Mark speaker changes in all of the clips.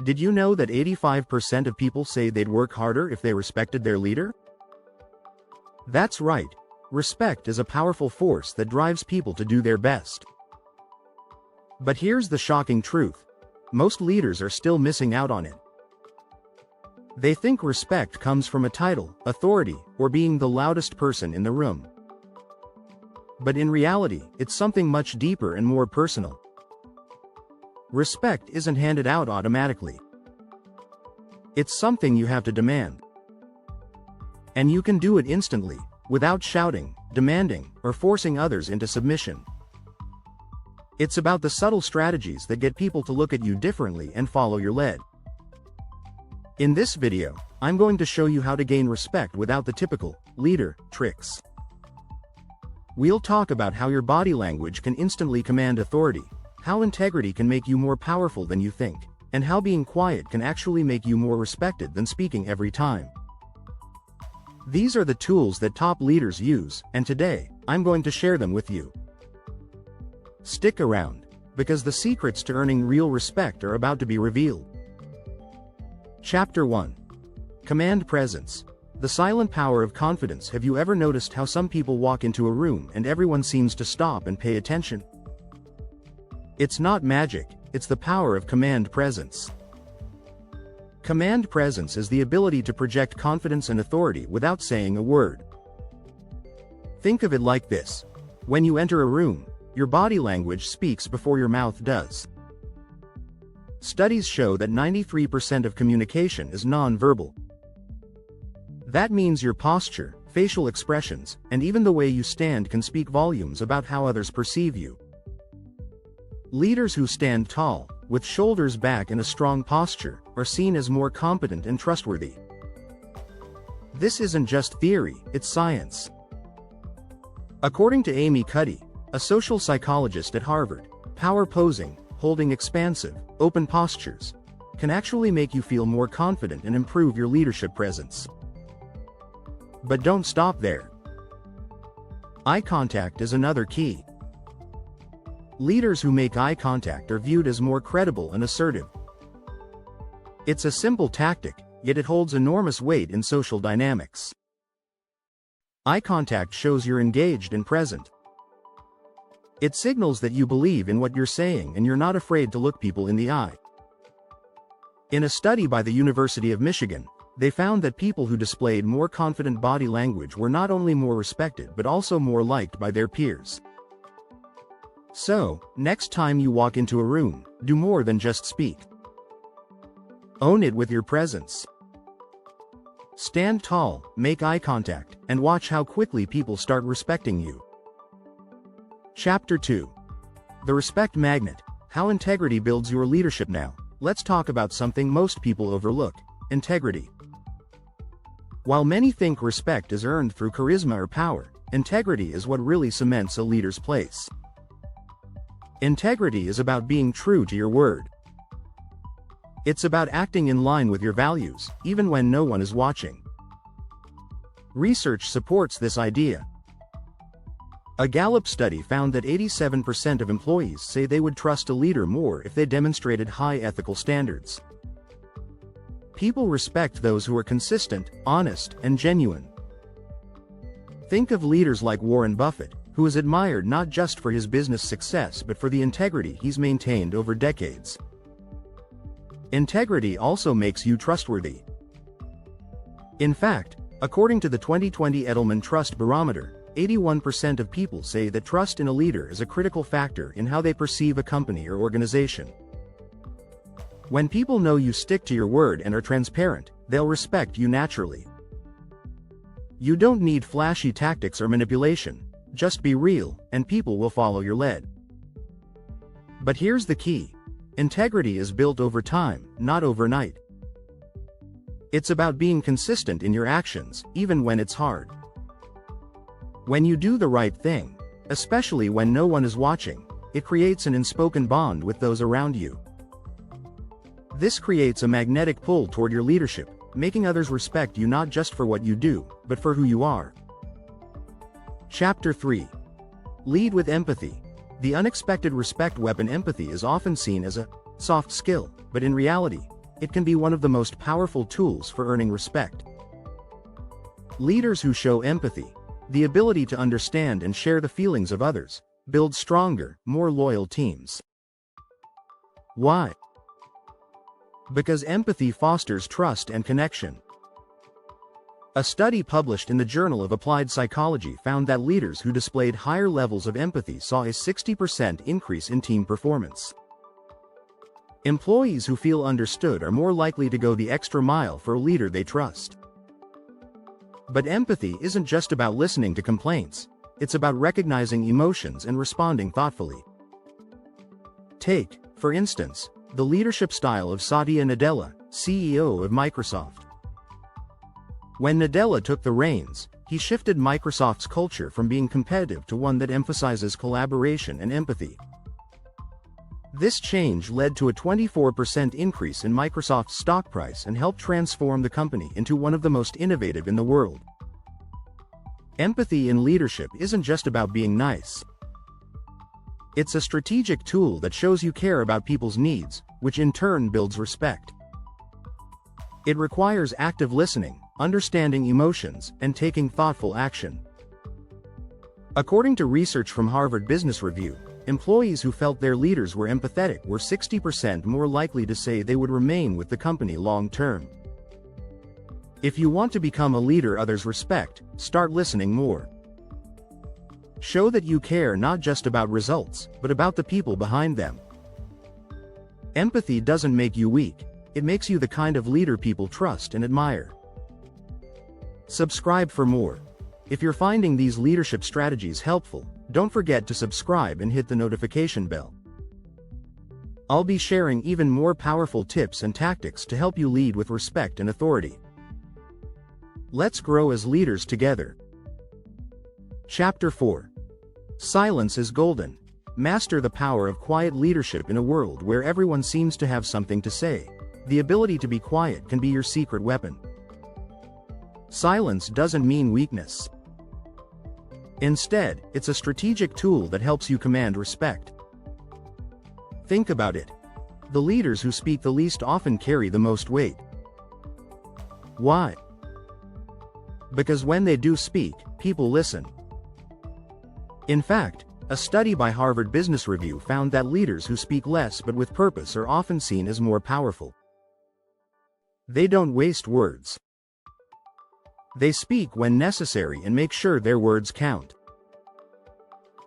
Speaker 1: Did you know that 85% of people say they'd work harder if they respected their leader? That's right. Respect is a powerful force that drives people to do their best. But here's the shocking truth. Most leaders are still missing out on it. They think respect comes from a title, authority, or being the loudest person in the room. But in reality, it's something much deeper and more personal. Respect isn't handed out automatically. It's something you have to demand. And you can do it instantly, without shouting, demanding, or forcing others into submission. It's about the subtle strategies that get people to look at you differently and follow your lead. In this video, I'm going to show you how to gain respect without the typical leader tricks. We'll talk about how your body language can instantly command authority, how integrity can make you more powerful than you think, and how being quiet can actually make you more respected than speaking every time. These are the tools that top leaders use, and today, I'm going to share them with you. Stick around, because the secrets to earning real respect are about to be revealed. Chapter 1. Command presence. The silent power of confidence. Have you ever noticed how some people walk into a room and everyone seems to stop and pay attention? It's not magic, it's the power of command presence. Command presence is the ability to project confidence and authority without saying a word. Think of it like this. When you enter a room, your body language speaks before your mouth does. Studies show that 93% of communication is non-verbal. That means your posture, facial expressions, and even the way you stand can speak volumes about how others perceive you. Leaders who stand tall, with shoulders back and a strong posture, are seen as more competent and trustworthy. This isn't just theory, it's science. According to Amy Cuddy, a social psychologist at Harvard, power posing, holding expansive, open postures, can actually make you feel more confident and improve your leadership presence. But don't stop there. Eye contact is another key. Leaders who make eye contact are viewed as more credible and assertive. It's a simple tactic, yet it holds enormous weight in social dynamics. Eye contact shows you're engaged and present. It signals that you believe in what you're saying and you're not afraid to look people in the eye. In a study by the University of Michigan, they found that people who displayed more confident body language were not only more respected but also more liked by their peers. So, next time you walk into a room, do more than just speak. Own it with your presence. Stand tall, make eye contact, and watch how quickly people start respecting you. Chapter 2. The Respect Magnet. How integrity builds your leadership. Now, let's talk about something most people overlook: integrity. While many think respect is earned through charisma or power, integrity is what really cements a leader's place. Integrity is about being true to your word. It's about acting in line with your values, even when no one is watching. Research supports this idea. A Gallup study found that 87% of employees say they would trust a leader more if they demonstrated high ethical standards. People respect those who are consistent, honest, and genuine. Think of leaders like Warren Buffett, who is admired not just for his business success but for the integrity he's maintained over decades. Integrity also makes you trustworthy. In fact, according to the 2020 Edelman Trust Barometer, 81% of people say that trust in a leader is a critical factor in how they perceive a company or organization. When people know you stick to your word and are transparent, they'll respect you naturally. You don't need flashy tactics or manipulation, just be real, and people will follow your lead. But here's the key. Integrity is built over time, not overnight. It's about being consistent in your actions, even when it's hard. When you do the right thing, especially when no one is watching, it creates an unspoken bond with those around you. This creates a magnetic pull toward your leadership, making others respect you not just for what you do, but for who you are. Chapter 3. Lead with empathy. The unexpected respect weapon. Empathy is often seen as a soft skill, but in reality, it can be one of the most powerful tools for earning respect. Leaders who show empathy, the ability to understand and share the feelings of others, build stronger, more loyal teams. Why? Because empathy fosters trust and connection. A study published in the Journal of Applied Psychology found that leaders who displayed higher levels of empathy saw a 60% increase in team performance. Employees who feel understood are more likely to go the extra mile for a leader they trust. But empathy isn't just about listening to complaints, it's about recognizing emotions and responding thoughtfully. Take, for instance, the leadership style of Satya Nadella, CEO of Microsoft. When Nadella took the reins, he shifted Microsoft's culture from being competitive to one that emphasizes collaboration and empathy. This change led to a 24% increase in Microsoft's stock price and helped transform the company into one of the most innovative in the world. Empathy in leadership isn't just about being nice. It's a strategic tool that shows you care about people's needs, which in turn builds respect. It requires active listening, understanding emotions, and taking thoughtful action. According to research from Harvard Business Review, employees who felt their leaders were empathetic were 60% more likely to say they would remain with the company long term. If you want to become a leader others respect, start listening more. Show that you care not just about results, but about the people behind them. Empathy doesn't make you weak, it makes you the kind of leader people trust and admire. Subscribe for more. If you're finding these leadership strategies helpful, don't forget to subscribe and hit the notification bell. I'll be sharing even more powerful tips and tactics to help you lead with respect and authority. Let's grow as leaders together. Chapter 4. Silence is golden. Master the power of quiet leadership in a world where everyone seems to have something to say. The ability to be quiet can be your secret weapon. Silence doesn't mean weakness. Instead, it's a strategic tool that helps you command respect. Think about it. The leaders who speak the least often carry the most weight. Why? Because when they do speak, people listen. In fact, a study by Harvard Business Review found that leaders who speak less but with purpose are often seen as more powerful. They don't waste words. They speak when necessary and make sure their words count.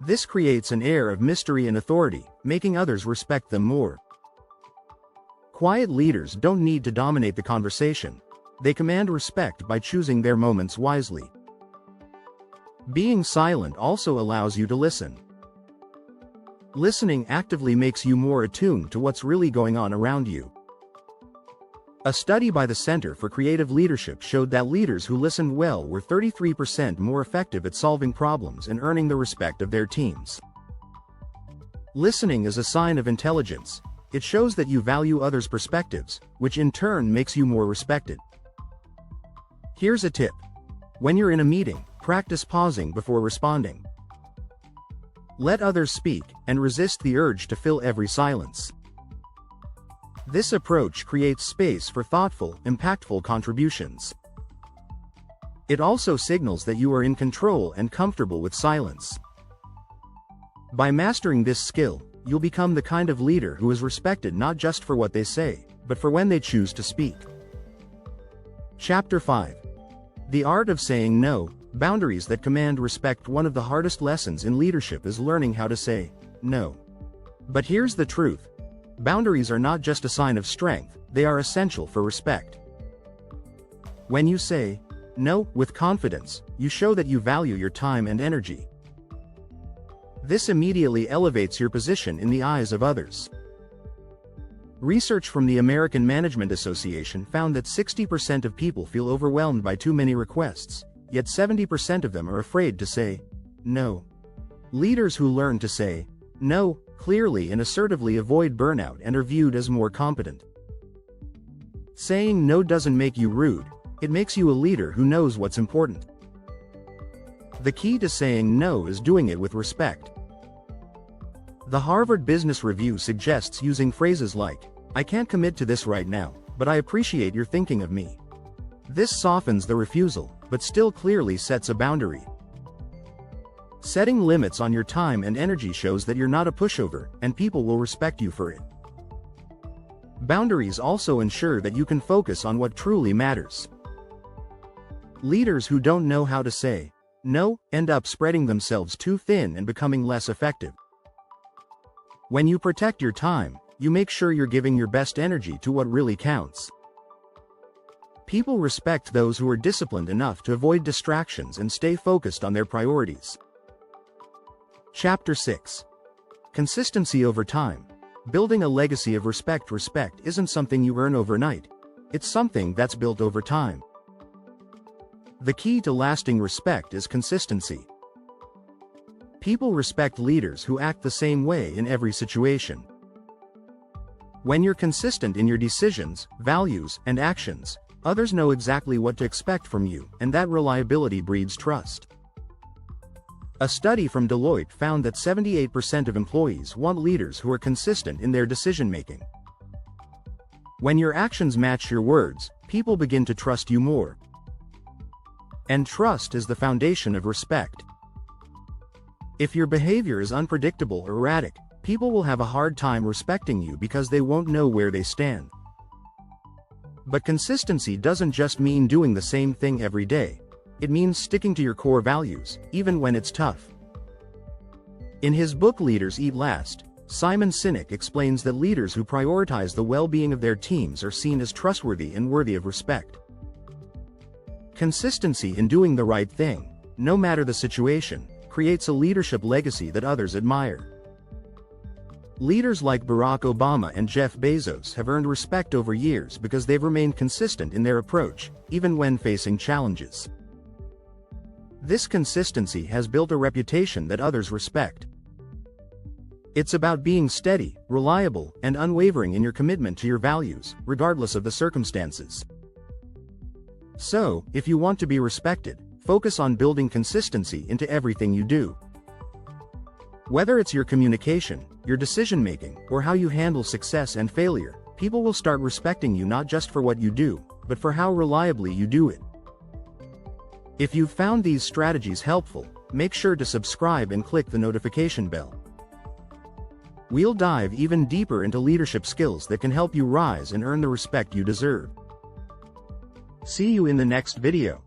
Speaker 1: This creates an air of mystery and authority, making others respect them more. Quiet leaders don't need to dominate the conversation. They command respect by choosing their moments wisely. Being silent also allows you to listen. Listening actively makes you more attuned to what's really going on around you. A study by the Center for Creative Leadership showed that leaders who listened well were 33% more effective at solving problems and earning the respect of their teams. Listening is a sign of intelligence. It shows that you value others' perspectives, which in turn makes you more respected. Here's a tip. When you're in a meeting, practice pausing before responding. Let others speak, and resist the urge to fill every silence. This approach creates space for thoughtful, impactful contributions. It also signals that you are in control and comfortable with silence. By mastering this skill, you'll become the kind of leader who is respected not just for what they say, but for when they choose to speak. Chapter 5. The Art of Saying No, Boundaries that Command Respect. One of the hardest lessons in leadership is learning how to say no. But here's the truth. Boundaries are not just a sign of strength, they are essential for respect. When you say no with confidence, you show that you value your time and energy. This immediately elevates your position in the eyes of others. Research from the American Management Association found that 60% of people feel overwhelmed by too many requests, yet 70% of them are afraid to say no. Leaders who learn to say no clearly and assertively avoid burnout and are viewed as more competent. Saying no doesn't make you rude, it makes you a leader who knows what's important. The key to saying no is doing it with respect. The Harvard Business Review suggests using phrases like, "I can't commit to this right now," but I appreciate your thinking of me. This softens the refusal, but still clearly sets a boundary. Setting limits on your time and energy shows that you're not a pushover, and people will respect you for it. Boundaries also ensure that you can focus on what truly matters. Leaders who don't know how to say no end up spreading themselves too thin and becoming less effective. When you protect your time, you make sure you're giving your best energy to what really counts. People respect those who are disciplined enough to avoid distractions and stay focused on their priorities. Chapter 6. Consistency over time. Building a legacy of respect. Respect isn't something you earn overnight. It's something that's built over time. The key to lasting respect is consistency. People respect leaders who act the same way in every situation. When you're consistent in your decisions, values, and actions, others know exactly what to expect from you, and that reliability breeds trust. A study from Deloitte found that 78% of employees want leaders who are consistent in their decision-making. When your actions match your words, people begin to trust you more. And trust is the foundation of respect. If your behavior is unpredictable or erratic, people will have a hard time respecting you because they won't know where they stand. But consistency doesn't just mean doing the same thing every day. It means sticking to your core values, even when it's tough. In his book Leaders Eat Last, Simon Sinek explains that leaders who prioritize the well-being of their teams are seen as trustworthy and worthy of respect. Consistency in doing the right thing, no matter the situation, creates a leadership legacy that others admire. Leaders like Barack Obama and Jeff Bezos have earned respect over years because they've remained consistent in their approach, even when facing challenges. This consistency has built a reputation that others respect. It's about being steady, reliable, and unwavering in your commitment to your values, regardless of the circumstances. So, if you want to be respected, focus on building consistency into everything you do. Whether it's your communication, your decision-making, or how you handle success and failure, people will start respecting you not just for what you do, but for how reliably you do it. If you've found these strategies helpful, make sure to subscribe and click the notification bell. We'll dive even deeper into leadership skills that can help you rise and earn the respect you deserve. See you in the next video.